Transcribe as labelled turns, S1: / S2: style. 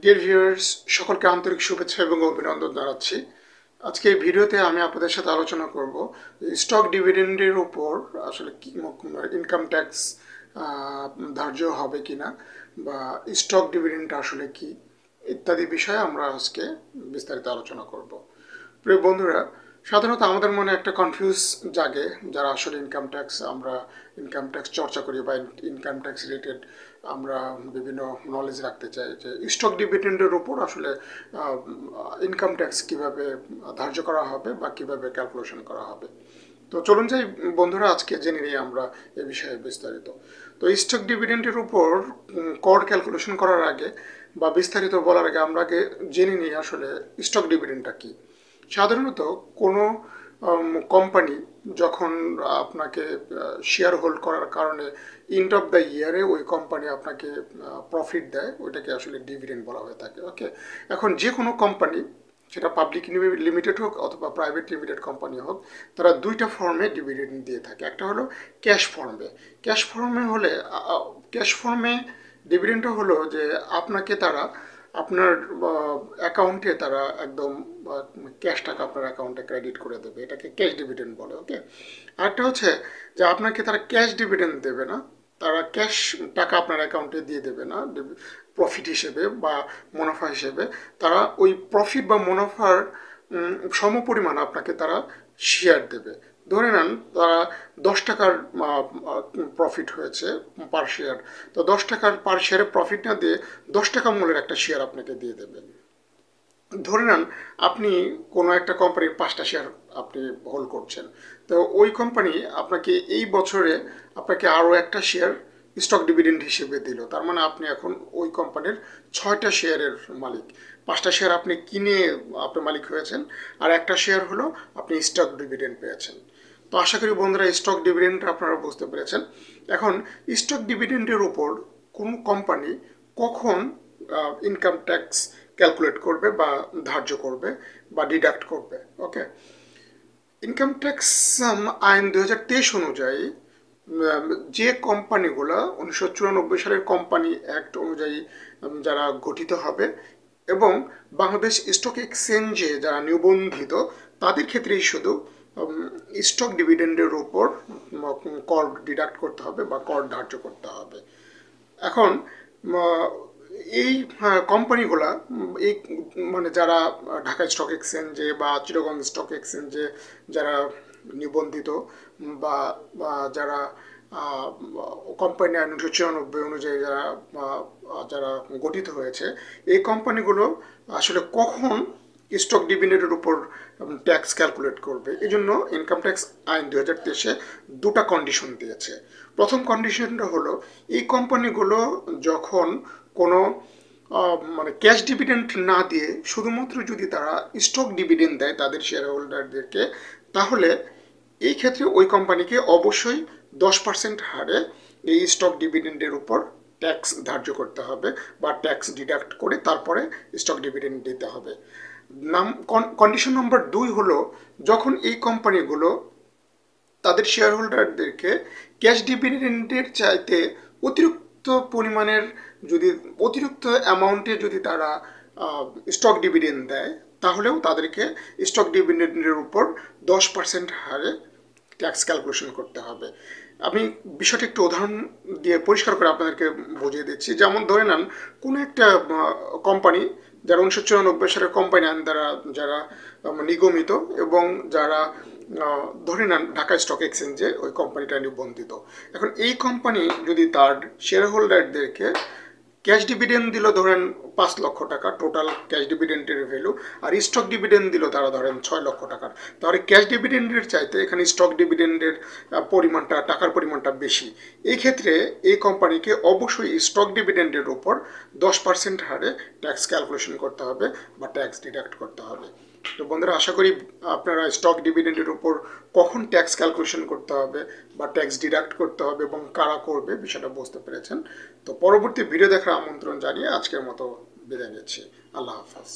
S1: Dear viewers, সকলকে আন্তরিক শুভেচ্ছা এবং অভিনন্দন জানাচ্ছি। আজকে এই ভিডিওতে আমি আপনাদের সাথে আলোচনা করব স্টক ডিভিডেন্ডের উপর আসলে কি ইনকাম ট্যাক্স ধার্য হবে কিনা, বা স্টক ডিভিডেন্ড আসলে কি ইত্যাদি বিষয়ে আমরা আজকে বিস্তারিত আলোচনা করব। প্রিয় বন্ধুরা, সাধারণত আমাদের মনে একটা কনফিউজ জাগে যারা আসলে আমরা ইনকাম ট্যাক্স চর্চা করি বা ইনকাম ট্যাক্স রিলেটেড আমরা বিভিন্ন নলেজ রাখতে চাই যে স্টক ডিভিডেন্ডের উপর আসলে ইনকাম ট্যাক্স কিভাবে ধার্য করা হবে বা কিভাবে ক্যালকুলেশন করা হবে। তো চলুন যাই বন্ধুরা, আজকে জেনে নিই আমরা এ বিষয়ে বিস্তারিত। তো স্টক ডিভিডেন্ডের উপর কর ক্যালকুলেশন করার আগে বা বিস্তারিত বলার আগে আমরা আগে জেনে নিই আসলে স্টক ডিভিডেন্ডটা কী। সাধারণত কোনো কোম্পানি যখন আপনাকে শেয়ার হোল্ড করার কারণে এন্ড অফ দ্য ইয়ারে ওই কোম্পানি আপনাকে প্রফিট দেয়, ওইটাকে আসলে ডিভিডেন্ড বলা হয়ে থাকে। ওকে, এখন যে কোনো কোম্পানি, সেটা পাবলিক লিমিটেড হোক অথবা প্রাইভেট লিমিটেড কোম্পানি হোক, তারা দুইটা ফর্মে ডিভিডেন্ড দিয়ে থাকে। একটা হলো ক্যাশ ফর্মে। ক্যাশ ফর্মে ডিভিডেন্ডটা হলো যে আপনাকে তারা আপনার অ্যাকাউন্টে তারা একদম ক্যাশ টাকা আপনার অ্যাকাউন্টে ক্রেডিট করে দেবে, এটাকে ক্যাশ ডিভিডেন্ড বলে। ওকে, আরেকটা হচ্ছে যে আপনাকে তারা ক্যাশ ডিভিডেন্ড দেবে না, তারা ক্যাশ টাকা আপনার অ্যাকাউন্টে দিয়ে দেবে না প্রফিট হিসেবে বা মুনাফা হিসেবে। তারা ওই প্রফিট বা মুনাফার সমপরিমাণ আপনাকে তারা শেয়ার দেবে। ধরে নেন তারা 10 টাকার প্রফিট হয়েছে পার শেয়ার, তো 10 টাকার পার শেয়ারে প্রফিট না দিয়ে 10 টাকা মূল্যের একটা শেয়ার আপনাকে দিয়ে দেবে। ধরে নেন আপনি কোনো একটা কোম্পানির 5টা শেয়ার আপনি হোল্ড করছেন, তো ওই কোম্পানি আপনাকে এই বছরে আপনাকে আরও একটা শেয়ার স্টক ডিভিডেন্ড হিসেবে দিল। তার মানে আপনি এখন ওই কোম্পানির 6টা শেয়ারের মালিক। 5টা শেয়ার আপনি কিনে আপনি মালিক হয়েছেন, আর একটা শেয়ার হলো আপনি স্টক ডিভিডেন্ড পেয়েছেন। তো আশা করি বন্ধুরা স্টক ডিভিডেন্ড আপনারা বুঝতে পেরেছেন। এখন স্টক ডিভিডেন্ডের উপর কোন কোম্পানি কখন ইনকাম ট্যাক্স ক্যালকুলেট করবে বা ধার্য করবে বা ডিডাক্ট করবে। ওকে, ইনকাম ট্যাক্স আইন 2023 অনুযায়ী যে কোম্পানিগুলো 1994 সালের কোম্পানি অ্যাক্ট অনুযায়ী যারা গঠিত হবে এবং বাংলাদেশ স্টক এক্সচেঞ্জে যারা নিবন্ধিত, তাদের ক্ষেত্রেই শুধু স্টক ডিভিডেন্ডের উপর কর ডিডাক্ট করতে হবে বা কর ধার্য করতে হবে। এখন এই কোম্পানিগুলা এই মানে যারা ঢাকা স্টক এক্সচেঞ্জে বা চিটাগং স্টক এক্সচেঞ্জে যারা নিবন্ধিত বা যারা কোম্পানি আইন 1994 অনুযায়ী যারা গঠিত হয়েছে, এই কোম্পানিগুলো আসলে কখন স্টক ডিভিডেন্ডের উপর ট্যাক্স ক্যালকুলেট করবে, এই জন্য ইনকাম ট্যাক্স আইন 2023-এ দুটা কন্ডিশন দিয়েছে। প্রথম কন্ডিশনটা হলো এই কোম্পানিগুলো যখন কোনো মানে ক্যাশ ডিভিডেন্ড না দিয়ে শুধুমাত্র যদি তারা স্টক ডিভিডেন্ড দেয় তাদের শেয়ার হোল্ডারদেরকে, তাহলে এই ক্ষেত্রে ওই কোম্পানিকে অবশ্যই 10% হারে এই স্টক ডিভিডেন্ডের উপর ট্যাক্স ধার্য করতে হবে বা ট্যাক্স ডিডাক্ট করে তারপরে স্টক ডিভিডেন্ড দিতে হবে। কন্ডিশন নম্বর 2 হলো যখন এই কোম্পানিগুলো তাদের শেয়ার হোল্ডারদেরকে ক্যাশ ডিভিডেন্ডের চাইতে অতিরিক্ত পরিমাণের অতিরিক্ত অ্যামাউন্টে যদি তারা স্টক ডিভিডেন্ড দেয়, তাহলেও তাদেরকে স্টক ডিভিডেন্ডের উপর 10% হারে ট্যাক্স ক্যালকুলেশন করতে হবে। আমি বিষয়টা একটু উদাহরণ দিয়ে পরিষ্কার করে আপনাদেরকে বুঝিয়ে দিচ্ছি। যেমন ধরে নেন কোনো একটা কোম্পানি যারা 1994 সালের কোম্পানি আইন দ্বারা যারা নিগমিত এবং যারা ধরে নেন ঢাকা স্টক এক্সচেঞ্জে ওই কোম্পানিটা নিবন্ধিত। এখন এই কোম্পানি যদি তার শেয়ার হোল্ডারদেরকে ক্যাশ ডিভিডেন্ড দিল ধরেন 5 লক্ষ টাকা, টোটাল ক্যাশ ডিভিডেন্ডের ভ্যালু, আর স্টক ডিভিডেন্ড দিল তারা ধরেন 6 লক্ষ টাকার, তাহলে ক্যাশ ডিভিডেন্ডের চাইতে এখানে স্টক ডিভিডেন্ডের টাকার পরিমাণটা বেশি। এই ক্ষেত্রে এই কোম্পানিকে অবশ্যই স্টক ডিভিডেন্ডের উপর 10% হারে ট্যাক্স ক্যালকুলেশন করতে হবে বা ট্যাক্স ডিডাক্ট করতে হবে। তো বন্ধুরা, আশা করি আপনারা স্টক ডিভিডেন্ডের উপর কখন ট্যাক্স ক্যালকুলেশন করতে হবে বা ট্যাক্স ডিডাক্ট করতে হবে এবং কারা করবে বিষয়টা বুঝতে পেরেছেন। তো পরবর্তী ভিডিও দেখার আমন্ত্রণ জানিয়ে আজকের মতো বিদায় নিচ্ছি। আল্লাহ হাফেজ।